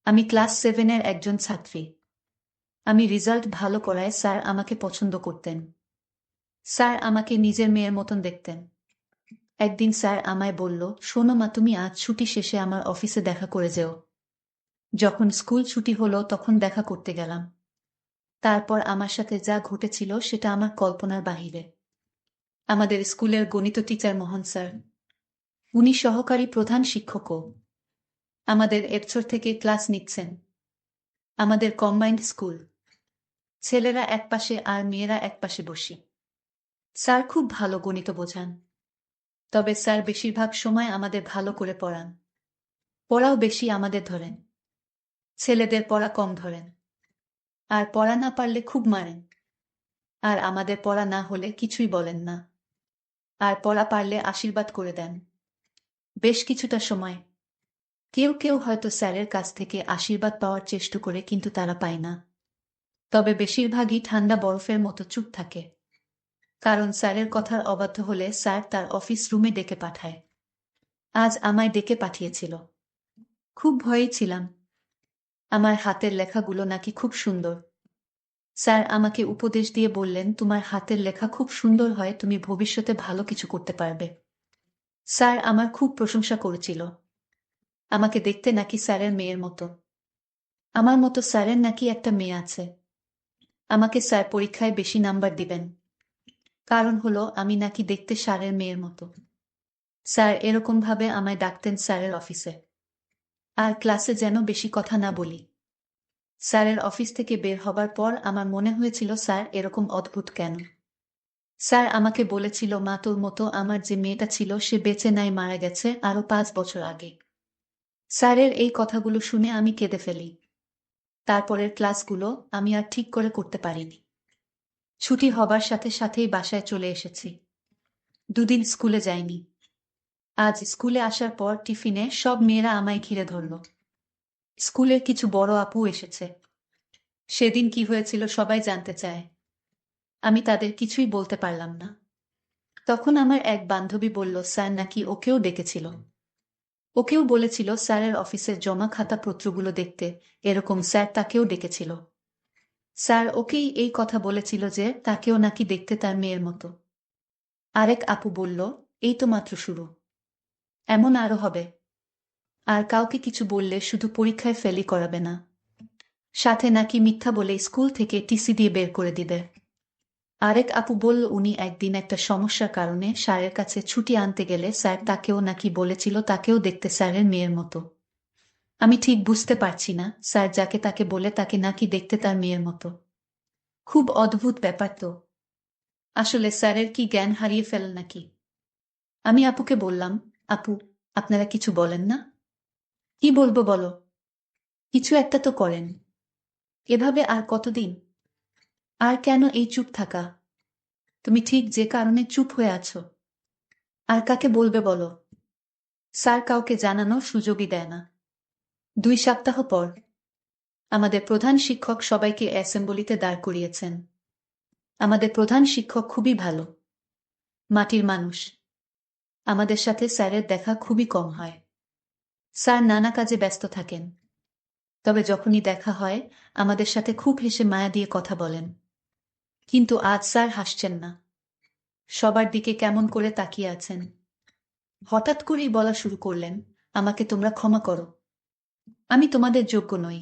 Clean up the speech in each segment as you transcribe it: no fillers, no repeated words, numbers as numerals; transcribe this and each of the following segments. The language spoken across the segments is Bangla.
আমি ক্লাস 7-এর একজন ছাত্রী। আমি রেজাল্ট ভালো করায় স্যার আমাকে পছন্দ করতেন। স্যার আমাকে নিজের মেয়ের মতন দেখতেন। একদিন স্যার আমায় বলল, শোনো মা, তুমি আজ ছুটি শেষে আমার অফিসে দেখা করে যেও। যখন স্কুল ছুটি হলো তখন দেখা করতে গেলাম। তারপর আমার সাথে যা ঘটেছিল সেটা আমার কল্পনার বাহিরে। আমাদের স্কুলের গণিত টিচার মোহন স্যার, উনি সহকারী প্রধান শিক্ষকও। আমাদের এবছর থেকে ক্লাস নিচ্ছেন। আমাদের কম্বাইন্ড স্কুল। ছেলেরা একপাশে আর মেয়েরা একপাশে বসি। স্যার খুব ভালো গণিত বোঝান। তবে স্যার বেশিরভাগ সময় আমাদের ভালো করে পড়ান। পড়াও বেশি আমাদের ধরেন। ছেলেদের পড়া কম ধরেন। আর পড়া না পারলে খুব মারেন। আর আমাদের পড়া না হলে কিছুই বলেন না। আর পড়া পারলে আশীর্বাদ করে দেন। বেশ কিছুটা সময়। কেউ কেউ হয়তো স্যারের কাছ থেকে আশীর্বাদ পাওয়ার চেষ্টা করে, কিন্তু তারা পায় না। তবে বেশিরভাগই ঠান্ডা বরফের মতো চুপ থাকে। কারণ স্যারের কথার অবাধ্য হলে স্যার তার অফিস রুমে ডেকে পাঠায়। আজ আমায় ডেকে পাঠিয়েছিল। খুব ভয়ে ছিলাম। আমার হাতের লেখাগুলো নাকি খুব সুন্দর। স্যার আমাকে উপদেশ দিয়ে বললেন, তোমার হাতের লেখা খুব সুন্দর হয়, তুমি ভবিষ্যতে ভালো কিছু করতে পারবে। স্যার আমার খুব প্রশংসা করেছিল। আমাকে দেখতে নাকি স্যারের মেয়ের মতো। আমার মতো স্যারের নাকি একটা মেয়ে আছে। আমাকে স্যার পরীক্ষায় বেশি নাম্বার দিবেন। কারণ হলো আমি নাকি দেখতে স্যারের মেয়ের মতো। স্যার এরকম ভাবে আমায় ডাকতেন স্যারের অফিসে। আর ক্লাসে যেন বেশি কথা না বলি। স্যারের অফিস থেকে বের হবার পর আমার মনে হয়েছিল, স্যার এরকম অদ্ভুত কেন। স্যার আমাকে বলেছিল, মা, তোর মতো আমার যে মেয়েটা ছিল সে বেঁচে নাই, মারা গেছে আরো 5 বছর আগে। স্যারের এই কথাগুলো শুনে আমি কেঁদে ফেলি। তারপরের ক্লাসগুলো আমি আর ঠিক করে করতে পারিনি। ছুটি হবার সাথে সাথেই বাসায় চলে এসেছি। দুদিন স্কুলে যাইনি। আজ স্কুলে আসার পর টিফিনে সব মেয়েরা আমায় ঘিরে ধরল। স্কুলের কিছু বড় আপু এসেছে। সেদিন কি হয়েছিল সবাই জানতে চায়। আমি তাদের কিছুই বলতে পারলাম না। তখন আমার এক বান্ধবী বলল, স্যার নাকি ওকেও ডেকেছিল। ওকেও বলেছিল স্যারের অফিসের জমা খাতা পত্রগুলো দেখতে, এরকম স্যার তাকেও ডেকেছিল। স্যার ওকেই এই কথা বলেছিল যে তাকেও নাকি দেখতে তার মেয়ের মতো। আরেক আপু বলল, এই তো মাত্র শুরু, এমন আরো হবে। আর কাউকে কিছু বললে শুধু পরীক্ষায় ফেলই করাবে না, সাথে নাকি মিথ্যা বলে স্কুল থেকে টিসি দিয়ে বের করে দিবে। আরেক আপু বলল, উনি একদিন একটা সমস্যার কারণে স্যারের কাছে ছুটি আনতে গেলে স্যার তাকেও নাকি বলেছিল তাকেও দেখতে স্যারের মেয়ের মতো। আমি ঠিক বুঝতে পারছি না, স্যার যাকে তাকে বলে তাকে নাকি দেখতে তার মেয়ের মতো। খুব অদ্ভুত ব্যাপার তো। আসলে স্যারের কি জ্ঞান হারিয়ে ফেল নাকি? আমি আপুকে বললাম, আপু, আপনারা কিছু বলেন না? কি বলবো বলো? কিছু একটা তো করেন। এভাবে আর কতদিন? আর কেন এই চুপ থাকা? তুমি ঠিক যে কারণে চুপ হয়ে আছো। আর কাকে বলবে বলো? স্যার কাউকে জানানোর সুযোগই দেয় না। 2 সপ্তাহ পর আমাদের প্রধান শিক্ষক সবাইকে অ্যাসেম্বলিতে দাঁড় করিয়েছেন। আমাদের প্রধান শিক্ষক খুবই ভালো, মাটির মানুষ। আমাদের সাথে স্যারের দেখা খুবই কম হয়। স্যার নানা কাজে ব্যস্ত থাকেন। তবে যখনই দেখা হয় আমাদের সাথে খুব হেসে মায়া দিয়ে কথা বলেন। কিন্তু আজ স্যার হাসছেন না। সবার দিকে কেমন করে তাকিয়ে আছেন। হঠাৎ করেই বলা শুরু করলেন, আমাকে তোমরা ক্ষমা করো। আমি তোমাদের যোগ্য নই।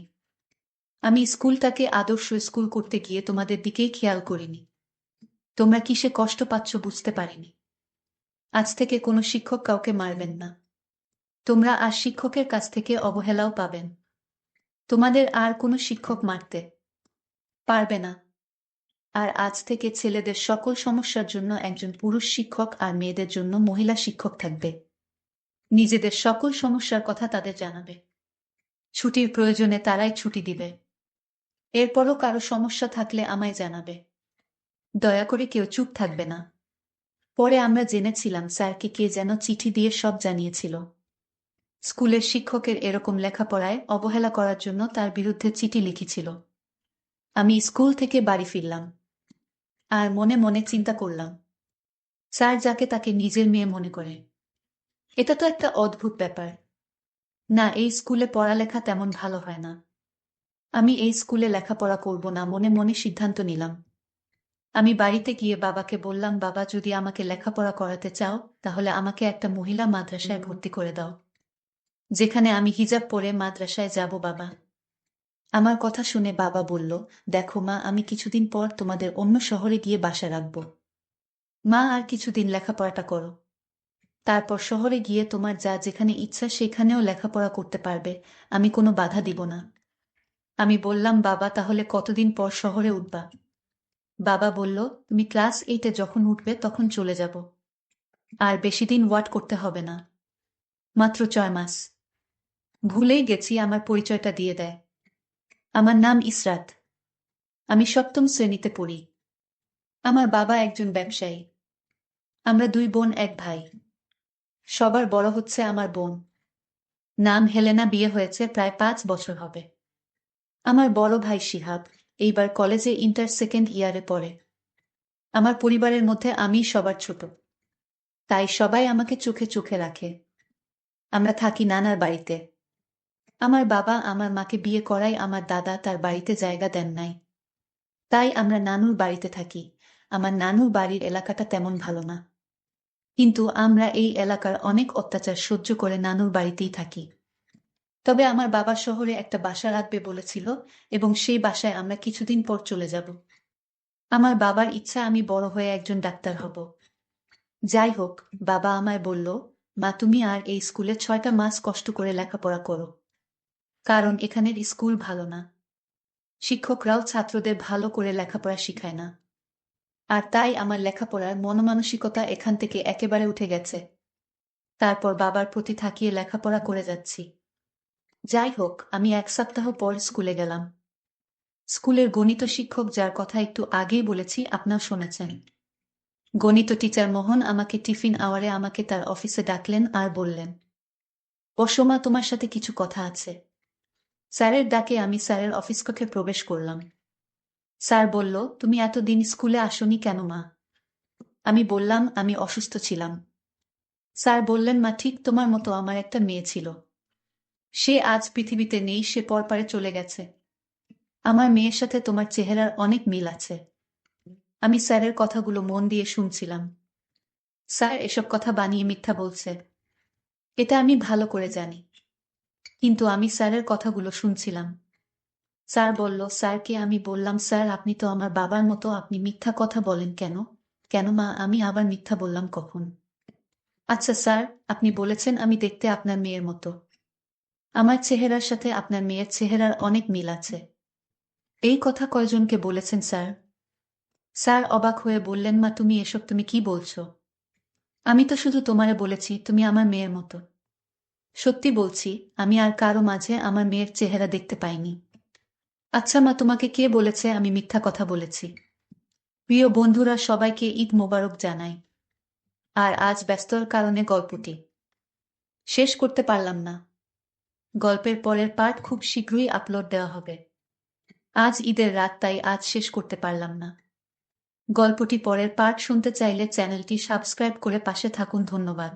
আমি স্কুলটাকে আদর্শ স্কুল করতে গিয়ে তোমাদের দিকেই খেয়াল করিনি। তোমরা কিসে কষ্ট পাচ্ছ বুঝতে পারিনি। আজ থেকে কোনো শিক্ষক কাউকে মারবেন না। তোমরা আর শিক্ষকের কাছ থেকে অবহেলাও পাবেন। তোমাদের আর কোনো শিক্ষক মারতে পারবে না। আর আজ থেকে ছেলেদের সকল সমস্যার জন্য একজন পুরুষ শিক্ষক আর মেয়েদের জন্য মহিলা শিক্ষক থাকবে। নিজেদের সকল সমস্যার কথা তাদের জানাবে। ছুটির প্রয়োজনে তারাই ছুটি দিবে। এরপরও কারো সমস্যা থাকলে আমায় জানাবে। দয়া করে কেউ চুপ থাকবে না। পরে আমরা জেনেছিলাম স্যারকে কে যেন চিঠি দিয়ে সব জানিয়েছিল। স্কুলের শিক্ষকের এরকম লেখাপড়ায় অবহেলা করার জন্য তার বিরুদ্ধে চিঠি লিখেছিল। আমি স্কুল থেকে বাড়ি ফিরলাম। আর মনে মনে চিন্তা করলাম, স্যার যাকে তাকে নিজের মেয়ে মনে করে। এটা তো একটা অদ্ভুত ব্যাপার। না, এই স্কুলে পড়ালেখা তেমন ভালো হয় না। আমি এই স্কুলে লেখাপড়া করব না, মনে মনে সিদ্ধান্ত নিলাম। আমি বাড়িতে গিয়ে বাবাকে বললাম, বাবা, যদি আমাকে লেখাপড়া করাতে চাও তাহলে আমাকে একটা মহিলা মাদ্রাসায় ভর্তি করে দাও, যেখানে আমি হিজাব পরে মাদ্রাসায় যাব। বাবা আমার কথা শুনে বাবা বলল, দেখো মা, আমি কিছুদিন পর তোমাদের অন্য শহরে গিয়ে বাসা রাখব। মা, আর কিছুদিন লেখাপড়াটা করো, তারপর শহরে গিয়ে তোমার যা যেখানে ইচ্ছা সেখানেও লেখাপড়া করতে পারবে, আমি কোনো বাধা দিব না। আমি বললাম, বাবা, তাহলে কতদিন পর শহরে উঠবা? বাবা বলল, তুমি ক্লাস 8-এ যখন উঠবে তখন চলে যাব। আর বেশি দিন ওয়াট করতে হবে না, মাত্র 6 মাস। ভুলেই গেছি আমার পরিচয়টা দিয়ে দেয়। আমার নাম ইসরাত। আমি 7ম শ্রেণীতে পড়ি। আমার বাবা একজন ব্যবসায়ী। আমরা 2 বোন, 1 ভাই। সবার বড় হচ্ছে আমার বোন, নাম হেলেনা, বিয়ে হয়েছে, প্রায় 5 বছর হবে। আমার বড় ভাই শিহাব এইবার কলেজে ইন্টার সেকেন্ড ইয়ারে পড়ে। আমার পরিবারের মধ্যে আমি সবার ছোট, তাই সবাই আমাকে চোখে চোখে রাখে। আমরা থাকি নানার বাড়িতে। আমার বাবা আমার মাকে বিয়ে করায় আমার দাদা তার বাড়িতে জায়গা দেন নাই, তাই আমরা নানুর বাড়িতে থাকি। আমার নানুর বাড়ির এলাকাটা তেমন ভালো না, কিন্তু আমরা এই এলাকার অনেক অত্যাচার সহ্য করে নানুর বাড়িতেই থাকি। তবে আমার বাবা শহরে একটা বাসা রাখবে বলেছিল এবং সেই বাসায় আমরা কিছুদিন পর চলে যাব। আমার বাবার ইচ্ছা আমি বড় হয়ে একজন ডাক্তার হব। যাই হোক, বাবা আমায় বলল, মা, তুমি আর এই স্কুলে 6টা মাস কষ্ট করে লেখাপড়া করো, কারণ এখানের স্কুল ভালো না। শিক্ষকরাও ছাত্রদের ভালো করে লেখাপড়া শিখায় না। আর তাই আমার লেখাপড়ার মনমানসিকতা এখান থেকে একেবারে উঠে গেছে। তারপর বাবার প্রতি থাকিয়ে লেখাপড়া করে যাচ্ছি। যাই হোক, আমি 1 সপ্তাহ পর স্কুলে গেলাম। স্কুলের গণিত শিক্ষক, যার কথা একটু আগেই বলেছি, আপনার শুনেছেন। গণিত টিচার মোহন আমাকে টিফিন আওয়ারে আমাকে তার অফিসে ডাকলেন আর বললেন, বসো মা, তোমার সাথে কিছু কথা আছে। স্যারের ডাকে আমি স্যারের অফিস কক্ষে প্রবেশ করলাম। স্যার বলল, তুমি এতদিন স্কুলে আসোনি কেন মা? আমি বললাম, আমি অসুস্থ ছিলাম। স্যার বললেন, মা, ঠিক তোমার মতো আমার একটা মেয়ে ছিল। সে আজ পৃথিবীতে নেই, সে পরপারে চলে গেছে। আমার মেয়ের সাথে তোমার চেহারার অনেক মিল আছে। আমি স্যারের কথাগুলো মন দিয়ে শুনছিলাম। স্যার এসব কথা বানিয়ে মিথ্যা বলছে, এটা আমি ভালো করে জানি, কিন্তু আমি স্যারের কথাগুলো শুনছিলাম। স্যার বলল, স্যারকে আমি বললাম, স্যার, আপনি তো আমার বাবার মতো, আপনি মিথ্যা কথা বলেন কেন? কেন মা, আমি আবার মিথ্যা বললাম কখন? আচ্ছা স্যার, আপনি বলেছেন আমি দেখতে আপনার মেয়ের মতো। আমার চেহারার সাথে আপনার মেয়ের চেহারার অনেক মিল আছে। এই কথা কয়জনকে বলেছেন স্যার? স্যার অবাক হয়ে বললেন, মা, তুমি কি বলছো? আমি তো শুধু তোমারে বলেছি তুমি আমার মেয়ের মতো। সত্যি বলছি, আমি আর কারো মাঝে আমার মেয়ের চেহারা দেখতে পাইনি। আচ্ছা মা, তোমাকে কে বলেছে আমি মিথ্যা কথা বলেছি? প্রিয় বন্ধুরা, সবাইকে ঈদ মোবারক জানাই। আর আজ ব্যস্ততার কারণে গল্পটি শেষ করতে পারলাম না। গল্পের পরের পার্ট খুব শীঘ্রই আপলোড দেওয়া হবে। আজ ঈদের রাত, তাই আজ শেষ করতে পারলাম না। গল্পটি পরের পার্ট শুনতে চাইলে চ্যানেলটি সাবস্ক্রাইব করে পাশে থাকুন। ধন্যবাদ।